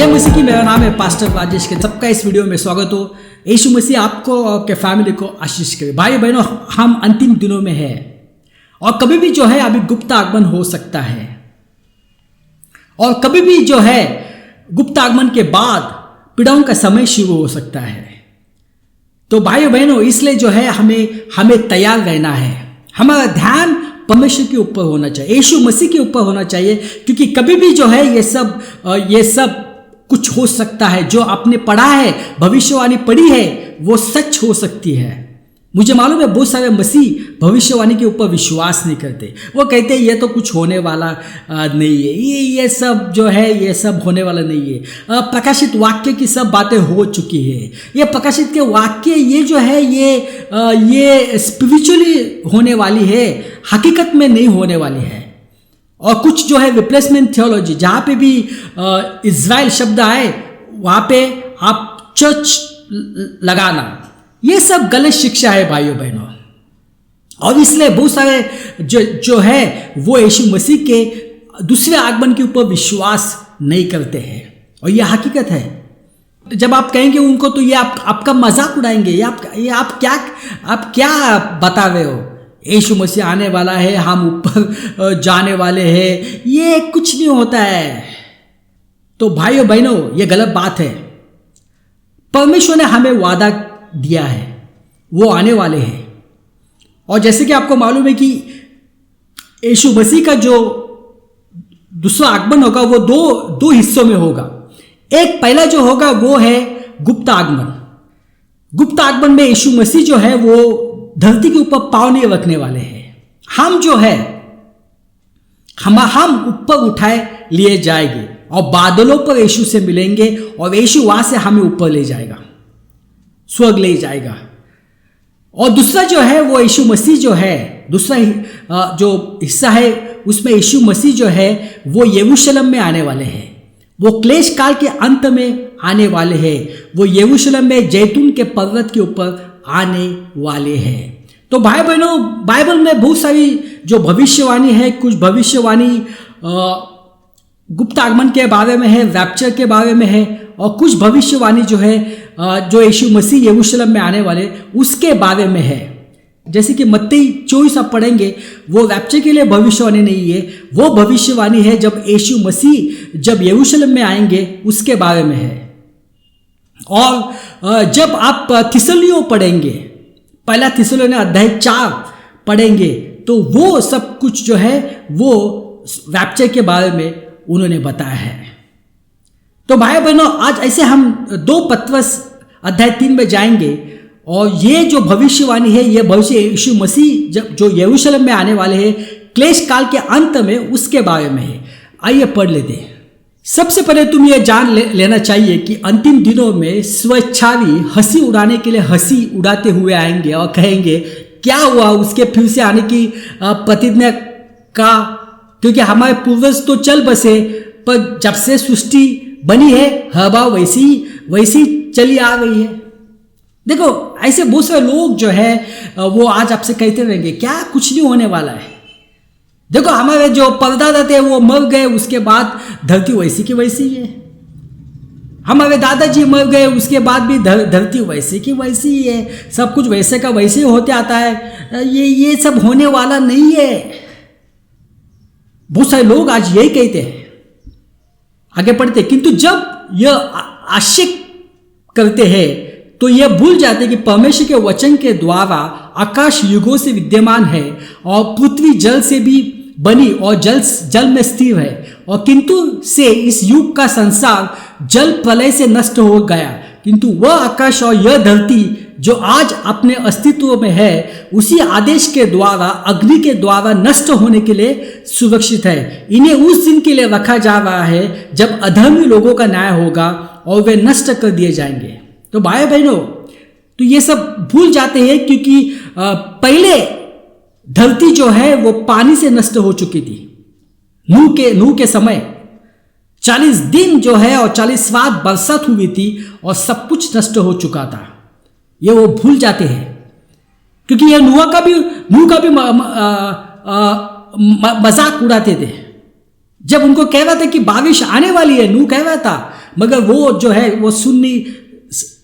जय मसीह की। मेरा नाम है पास्टर राजेश के। सबका इस वीडियो में स्वागत हो। यीशु मसीह आपको और आपके फैमिली को आशीष करे। भाई बहनों, हम अंतिम दिनों में हैं और कभी भी जो है अभी गुप्त आगमन हो सकता है और कभी भी जो है गुप्त आगमन के बाद पीड़ाओं का समय शुरू हो सकता है। तो भाई बहनों, इसलिए जो है हमें तैयार रहना है। हमारा ध्यान परमेश्वर के ऊपर होना चाहिए, यीशु मसीह के ऊपर होना चाहिए, क्योंकि कभी भी जो है ये सब कुछ हो सकता है। जो आपने पढ़ा है, भविष्यवाणी पढ़ी है, वो सच हो सकती है। मुझे मालूम है बहुत सारे मसीह भविष्यवाणी के ऊपर विश्वास नहीं करते। वो कहते हैं ये तो कुछ होने वाला नहीं है, ये सब जो है ये सब होने वाला नहीं है। प्रकाशित वाक्य की सब बातें हो चुकी है। ये प्रकाशित के वाक्य ये जो है ये स्पिरिचुअली होने वाली है, हकीकत में नहीं होने वाली है। और कुछ जो है रिप्लेसमेंट थियोलॉजी, जहाँ पे भी इज़राइल शब्द आए वहाँ पे आप चर्च लगाना, ये सब गलत शिक्षा है भाइयों बहनों। और इसलिए बहुत सारे जो है वो यीशु मसीह के दूसरे आगमन के ऊपर विश्वास नहीं करते हैं और ये हकीकत है। जब आप कहेंगे उनको तो ये आपका मजाक उड़ाएंगे। ये आप क्या बता रहे हो, यीशु मसीह आने वाला है, हम ऊपर जाने वाले हैं, ये कुछ नहीं होता है। तो भाइयों बहनों, ये गलत बात है। परमेश्वर ने हमें वादा दिया है, वो आने वाले हैं। और जैसे कि आपको मालूम है कि यीशु मसीह का जो दूसरा आगमन होगा वो दो हिस्सों में होगा। एक पहला जो होगा वो है गुप्त आगमन। गुप्त आगमन में यीशु मसीह जो है वो धरती के ऊपर पाँव नहीं रखने वाले हैं। हम जो है हम ऊपर उठाए लिए जाएंगे और बादलों पर यीशु से मिलेंगे और यीशु वहां से हमें ऊपर ले जाएगा, स्वर्ग ले जाएगा। और दूसरा जो है वो यीशु मसीह जो है, दूसरा जो हिस्सा है उसमें यीशु मसीह जो है वो यरूशलेम में आने वाले हैं। वो क्लेश काल के अंत में आने वाले हैं। वो यरूशलेम में जैतून के पर्वत के ऊपर आने वाले हैं। तो भाई बहनों, बाइबल में बहुत सारी जो भविष्यवाणी है, कुछ भविष्यवाणी गुप्त आगमन के बारे में है, रैप्चर के बारे में है, और कुछ भविष्यवाणी जो है जो यीशु मसीह यरूशलेम में आने वाले उसके बारे में है। जैसे कि मत्ती 24 आप पढ़ेंगे, वो रैप्चर के लिए भविष्यवाणी नहीं है, वो भविष्यवाणी है जब यीशु मसीह जब यरूशलेम में आएंगे उसके बारे में है। और जब आप थिस्सलुनीयों पढ़ेंगे, पहला थिस्सलुनीयों अध्याय 4 पढ़ेंगे, तो वो सब कुछ जो है वो रैप्चर के बारे में उन्होंने बताया है। तो भाई बहनों, आज ऐसे हम 2 पत्रस अध्याय 3 में जाएंगे और ये जो भविष्यवाणी है ये भविष्य यीशु मसीह जब जो यरूशलेम में आने वाले हैं क्लेश काल के अंत में, उसके बारे में है। आइए पढ़ लेते हैं। सबसे पहले तुम ये जान लेना चाहिए कि अंतिम दिनों में स्वेच्छावी हंसी उड़ाने के लिए हंसी उड़ाते हुए आएंगे और कहेंगे क्या हुआ उसके फिर से आने की प्रतिज्ञा का, क्योंकि हमारे पूर्वज तो चल बसे, पर जब से सृष्टि बनी है हवा वैसी चली आ गई है। देखो, ऐसे बहुत सारे लोग जो है वो आज आपसे कहते रहेंगे क्या कुछ नहीं होने वाला है। देखो, हमारे जो परदादा थे वो मर गए, उसके बाद धरती वैसी की वैसी है। हमारे दादाजी मर गए, उसके बाद भी धरती वैसी की वैसी ही है। सब कुछ वैसे का वैसे होते आता है। ये सब होने वाला नहीं है। बहुत सारे लोग आज यही कहते हैं। आगे पढ़ते, किंतु जब यह आशिक करते हैं तो यह भूल जाते कि परमेश्वर के वचन के द्वारा आकाश युगों से विद्यमान है और पृथ्वी जल से भी बनी और जल में स्थिर है, और किंतु से इस युग का संसार जल प्रलय से नष्ट हो गया, किंतु वह आकाश और यह धरती जो आज अपने अस्तित्व में है उसी आदेश के द्वारा अग्नि के द्वारा नष्ट होने के लिए सुरक्षित है। इन्हें उस दिन के लिए रखा जा रहा है जब अधर्मी लोगों का न्याय होगा और वे नष्ट कर दिए जाएंगे। तो भाई बहनों, तो ये सब भूल जाते हैं क्योंकि पहले धरती जो है वो पानी से नष्ट हो चुकी थी। नूह के समय 40 दिन जो है और 40 रात बरसात हुई थी और सब कुछ नष्ट हो चुका था। ये वो भूल जाते हैं क्योंकि ये नूह का भी मजाक उड़ाते थे। जब उनको कह रहा था कि बारिश आने वाली है, नूह कह रहा था, मगर वो जो है वो सुन नहीं,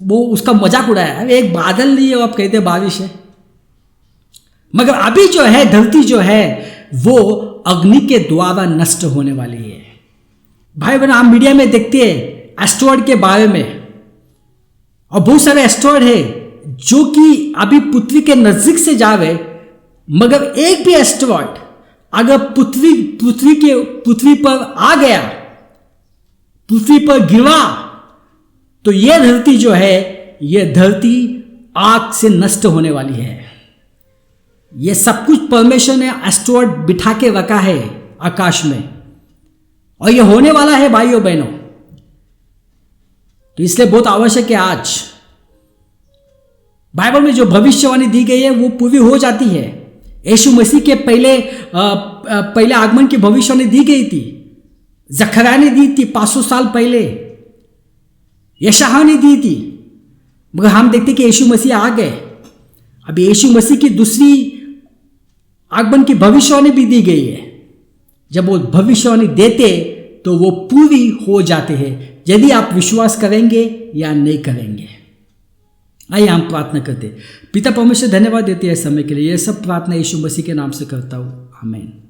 वो उसका मजाक उड़ाया। अरे एक बादल नहीं है, आप कहते बारिश है। मगर अभी जो है धरती जो है वो अग्नि के द्वारा नष्ट होने वाली है। भाई बहन, आप मीडिया में देखते हैं एस्ट्रॉयड के बारे में, और बहुत सारे एस्ट्रॉयड है जो कि अभी पृथ्वी के नजदीक से जा रहे, मगर एक भी एस्ट्रॉयड अगर पृथ्वी पर आ गया, पृथ्वी पर गिरा, तो यह धरती जो है, यह धरती आग से नष्ट होने वाली है। यह सब कुछ परमेश्वर ने एस्ट्रॉयड बिठा के रखा है आकाश में, और यह होने वाला है भाइयों बहनों। तो इसलिए बहुत आवश्यक है आज बाइबल में जो भविष्यवाणी दी गई है वो पूरी हो जाती है। यीशु मसीह के पहले आगमन की भविष्यवाणी दी गई थी, जकरिया ने दी थी 500 साल पहले, यशायाह ने दी थी, मगर हम देखते कि यीशु मसीह आ गए। अब यीशु मसीह की दूसरी आगमन की भविष्यवाणी भी दी गई है। जब वो भविष्यवाणी देते तो वो पूरी हो जाते हैं, यदि आप विश्वास करेंगे या नहीं करेंगे। आइए हम प्रार्थना करते। पिता परमेश्वर, धन्यवाद देते हैं समय के लिए। यह सब प्रार्थना यीशु मसीह के नाम से करता हूँ, आमीन।